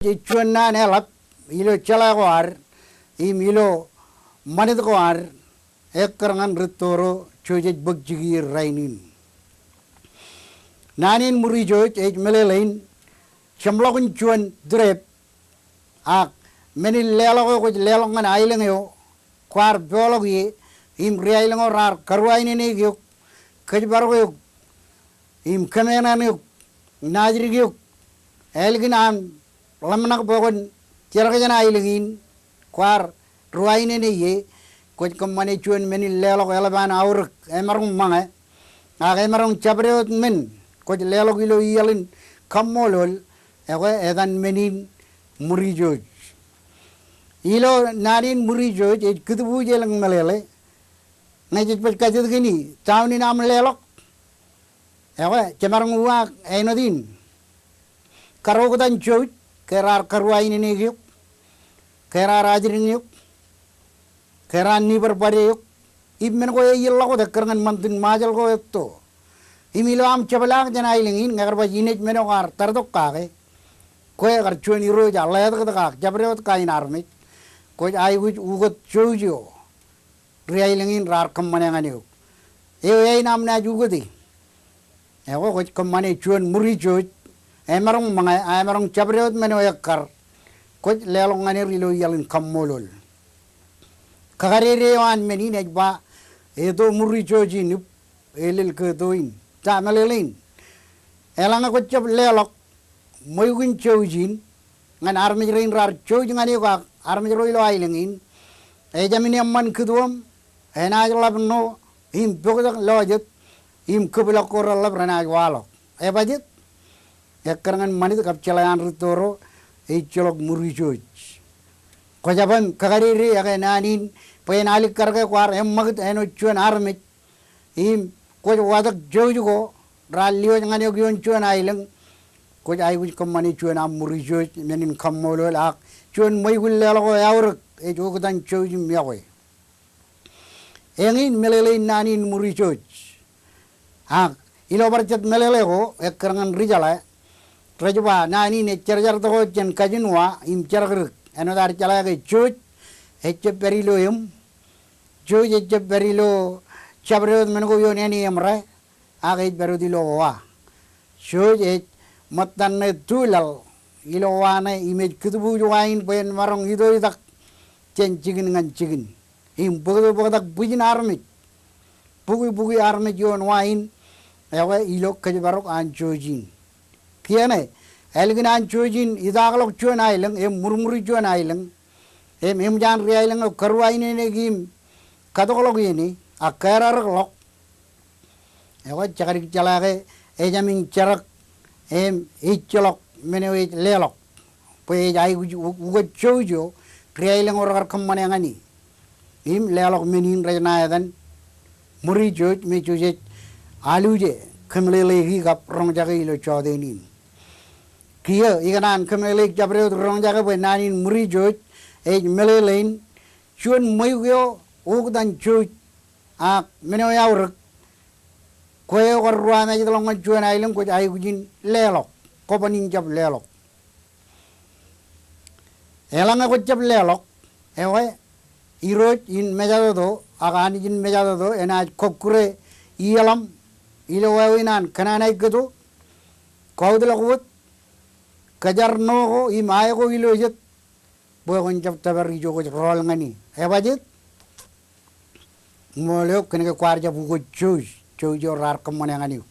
Chuan na nelap ilo chala ko ar ilo manit ko ar ekkarangan ritoro chojej bagjigi rainin nanin muri joj ej melelain chamlokun chuan drep ak meni lelo ko lelo ngan ailing yo kwar biologi im riailing rar karwaini ni gyuk kajbar ko im kamena ni najri gyuk elginam lamnak bogon tiragana ailingin kwar ruaine ne ye ko kamane chuan meni lelo ko elaban aur emarung mange ag emarung chabrot men ko lelo gilo yalin kamolol ewe edan menin muri joj ilo narin muri joj e kudu jelang melele najit pas kajut gini tawni nam lelo ewe chamarung wa enodin karogodan joj kerar karwaini ne gyuk kerar ajrin yuk keran ni berbade yuk ibmen ko yilla ko dekkeran mantin majal ko etto imilo am chabalang jana ilingin ngagar ba jinej meno kar tardok kage ko agar chuani ro ja layat ka ka jabrot kain armit ko ai gu ugot jojo riailingin rar kammane ngani yuk ei nam na jugodi e ko kammane chuan muri joj emarong mga emarong chabrot meno yakkar ko lelong ngani rilo yalin kammolol kagarere wan meni nejba edo muri joji nup elil ke doin ta malelin elanga ko chap lelok moyugin chojin ngan armi rein rar choj ngani ko armi roilo ailengin e jamini amman kudum ena labno im bogda lojet im kubla koral labrana walo e bajet ekkarangan manit kap celayan ritoro e cholok muri joj ko jaban kagarere aga nanin pen alik karga kwar emmagat eno chuan armit im ko wadak jojugo rallio ngani ogyon chuan ailang ko ai gu kamani chuan am muri joj menin kammolo ak chuan moygul lelo ko yawr e jogodan joju miyawe engin melele nanin muri joj ak ilo barchat melele ko ekkarangan rijala Rajuba nani ne charjar to jen kajinwa im chargar anodar chala ke chuj ecche perilo yum chuj ecche perilo chabrod mengo yoni amra age berudilo wa chuj e matan ne tulal ilo wa ne image kutubu wain pen marong ido dak chen chigin ngan chigin im bogo bodak bujin armit bugi armit yon wain ewe ilo kajbarok an chujin kiane elginan chojin idaglok chuan ailang em murmuri chuan ailang em jan ri ailang karwaine ne gim kadoglok yini akarar lok ewa chakari chalage e jamin charak em icholok menewe lelok pe jai ugo chojo ri ailang or kammane ngani im lelok menin rajna yadan muri joj me joje aluje khamlele gi gap rong jage ilo chodenin kia iganan kemelik jabreo rong jaga be nanin muri joj e melelein chuan moygyo ugdan joj ak meno yawr koyo warwa na jidlong chuan ailang ko ai gujin lelok ko panin jab lelok elanga ko jab lelok ewe iroj in mejado do agani jin mejado do ena kokure ialam ilo wawinan kananay gado kawdlakut kajarno ko imay ko ilojit bukan jab tabari jo ko rol ngani e bajit moleo kene ko kwarja bu ko chuj jo rar kamane ngani